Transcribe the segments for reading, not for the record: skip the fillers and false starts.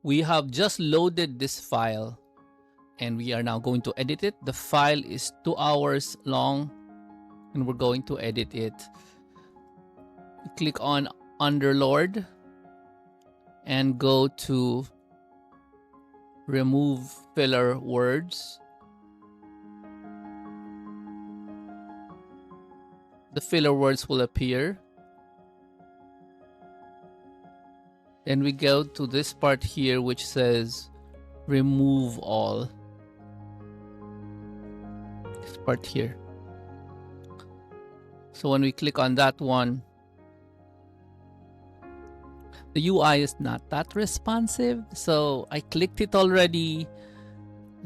We have just loaded this file and we are now going to edit it. The file is 2 hours long and we're going to edit it. Click on Underlord and go to remove filler words. The filler words will appear. Then we go to this part here which says remove all. This part here. So when we click on that one, the UI is not that responsive. So I clicked it already.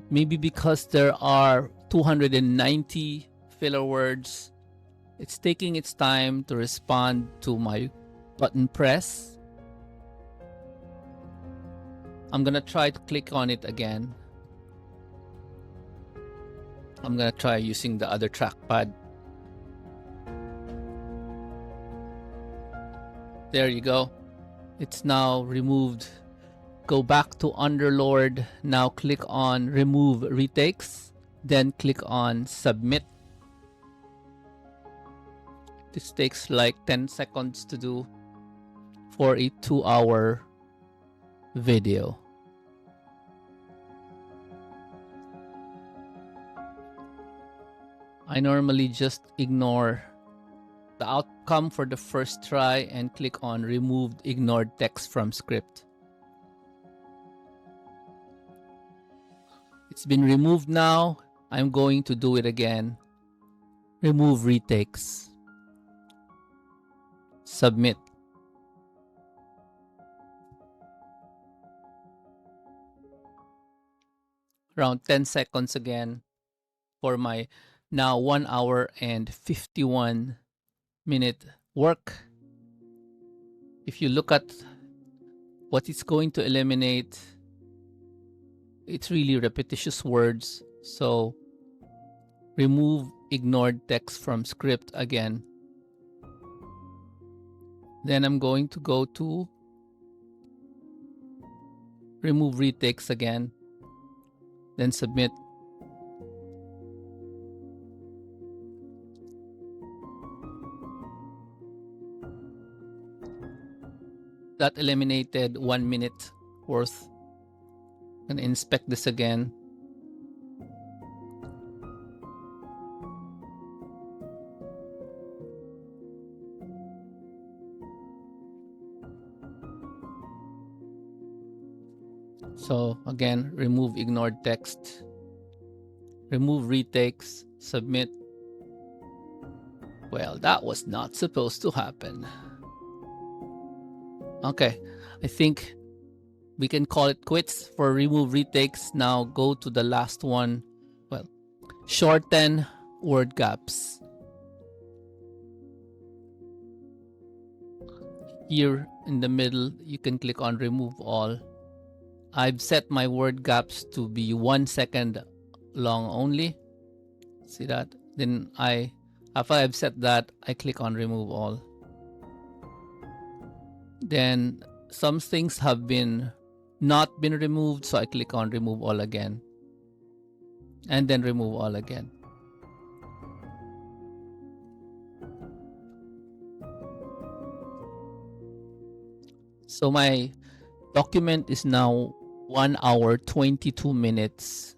Maybe because there are 290 filler words. It's taking its time to respond to my button press. I'm gonna try to click on it again. I'm gonna try using the other trackpad. There you go. It's now removed. Go back to Underlord. Now click on remove retakes. Then click on submit. This takes like 10 seconds to do for a 2-hour video. I normally just ignore the outcome for the first try and click on remove ignored text from script. It's been removed now. I'm going to do it again. Remove retakes. Submit. Around 10 seconds again for my now 1 hour and 51-minute work. If you look at what it's going to eliminate, it's really repetitious words. So remove ignored text from script again. Then I'm going to go to remove retakes again. Then submit. That eliminated 1 minute worth. And inspect this again. So again, remove ignored text, remove retakes, submit. Well, that was not supposed to happen. Okay, I think we can call it quits for remove retakes. Now go to the last one. Well, shorten word gaps. Here in the middle, you can click on remove all. I've set my word gaps to be 1 second long only. See that? Then after I've set that, I click on remove all. Then some things have not been removed, so I click on remove all again. And then remove all again. So my document is now 1 hour 22 minutes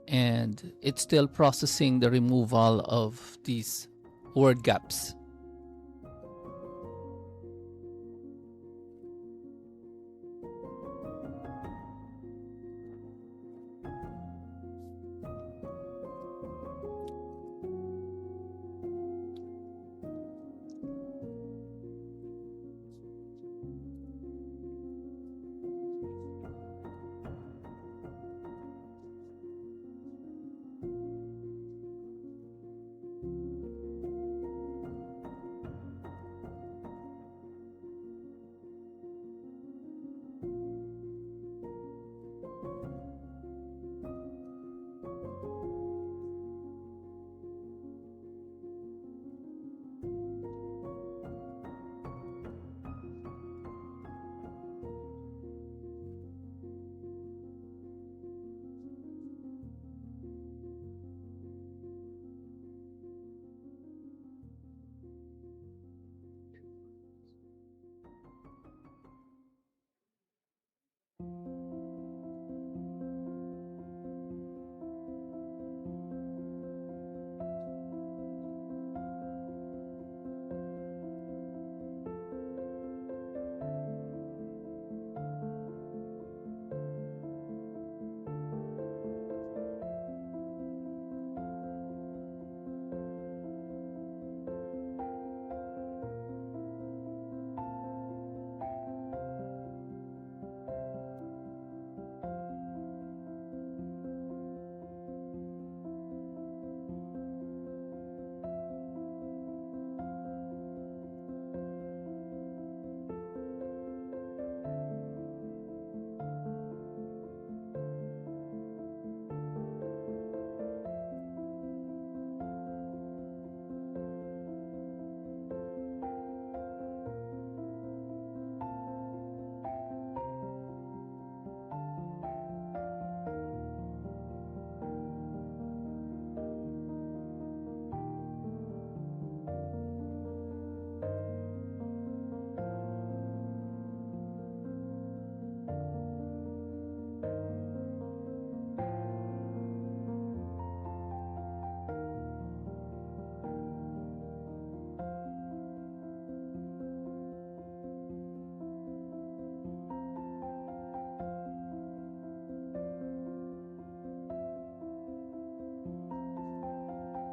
and it's still processing the removal of these word gaps.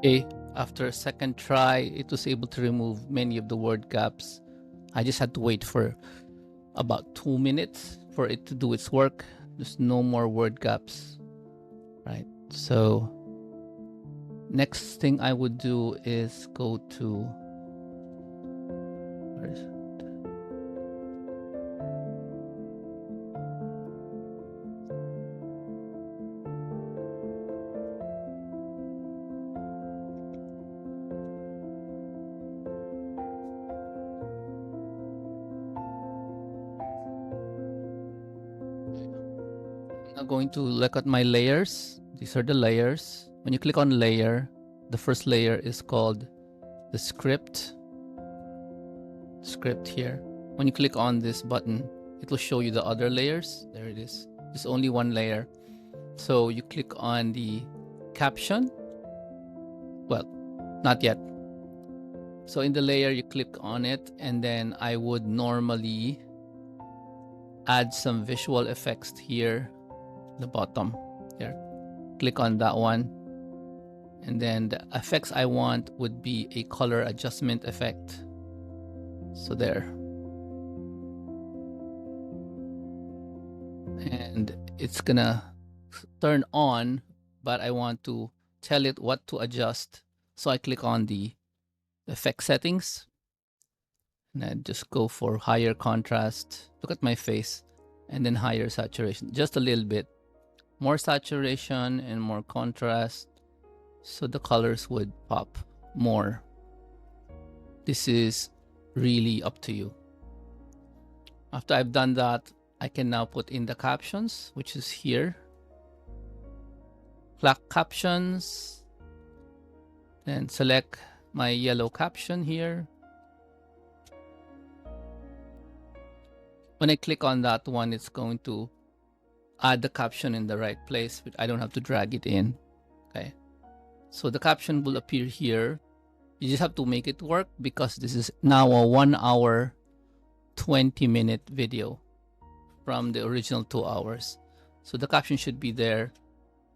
Okay, after a second try, it was able to remove many of the word gaps. I just had to wait for about 2 minutes for it to do its work. There's no more word gaps, right? So next thing I would do is go to, where is it? I'm going to look at my layers. These are the layers. When you click on layer, the first layer is called the script here. When you click on this button, it will show you the other layers. There it is. There's only one layer. So you click on the caption. Well, not yet. So in the layer, you click on it, and then I would normally add some visual effects here, the bottom here. Click on that one. And then the effects I want would be a color adjustment effect. So there. And it's gonna turn on, but I want to tell it what to adjust. So I click on the effect settings, and I just go for higher contrast. Look at my face, and then higher saturation, just a little bit more saturation and more contrast, so the colors would pop more. This is really up to you. After I've done that, I can now put in the captions, which is here. Click captions, and select my yellow caption here. When I click on that one, it's going to add the caption in the right place, but I don't have to drag it in. Okay, so the caption will appear here. You just have to make it work because this is now a 1 hour 20-minute video from the original 2 hours. So the caption should be there.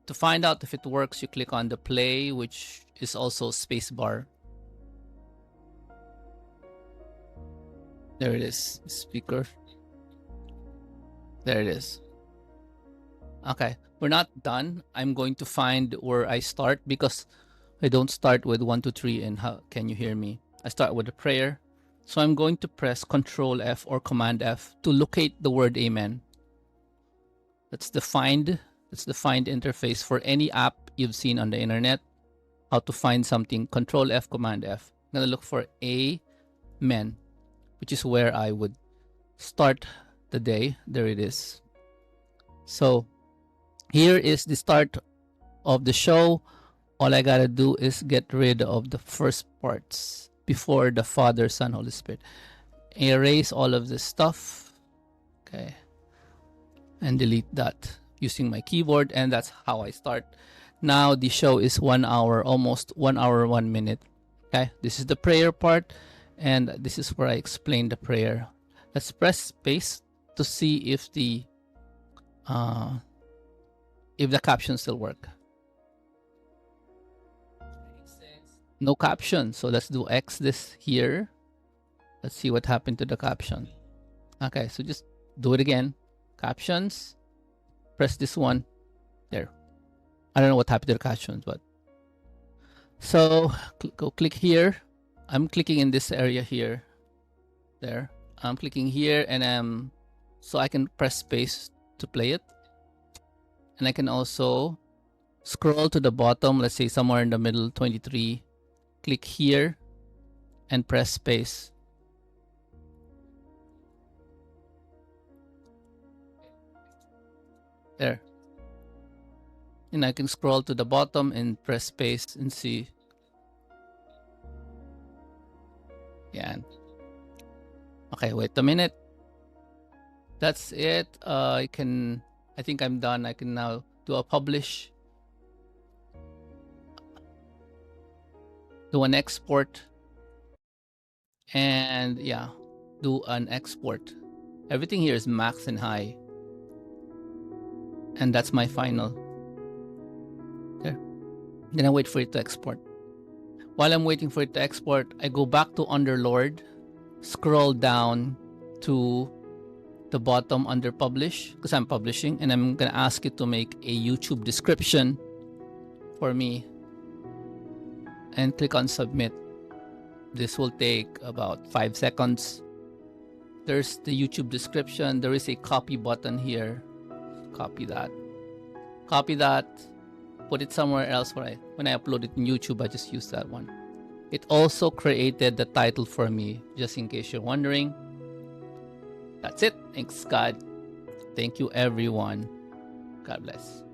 To find out if it works, you click on the play, which is also spacebar. There it is, speaker. There it is. Okay, we're not done. I'm going to find where I start because I don't start with 1, 2, 3 and how can you hear me? I start with a prayer. So I'm going to press Control F or Command F to locate the word amen. That's the find interface for any app you've seen on the internet. How to find something, Control F, Command F. I'm gonna look for amen, which is where I would start the day. There it is. So here is the start of the show. All I gotta do is get rid of the first parts before the Father, Son, Holy Spirit. Erase all of this stuff. Okay. And delete that using my keyboard, and that's how I start. Now the show is 1 hour, almost 1 hour 1 minute. Okay, this is the prayer part, and this is where I explain the prayer. Let's press space to see if the captions still work. No caption, so let's do X this here. Let's see what happened to the caption. Okay, so just do it again. Captions, press this one. There. I don't know what happened to the captions, but so go click here. I'm clicking in this area here. There. I'm clicking here, and so I can press space to play it. And I can also scroll to the bottom, let's say somewhere in the middle, 23. Click here and press space. There. And I can scroll to the bottom and press space and see. Yeah. Okay, wait a minute. That's it. I think I'm done. I can now do a publish. Do an export. And yeah, do an export. Everything here is max and high. And that's my final. There. Then I wait for it to export. While I'm waiting for it to export, I go back to Underlord, scroll down to the bottom under publish, because I'm publishing, and I'm gonna ask it to make a YouTube description for me, and click on submit. This will take about 5 seconds. There's the YouTube description. There is a copy button here. Copy that, put it somewhere else. When I upload it in YouTube, I just use that one. It also created the title for me, just in case you're wondering. That's it. Thanks God. Thank you everyone. God bless.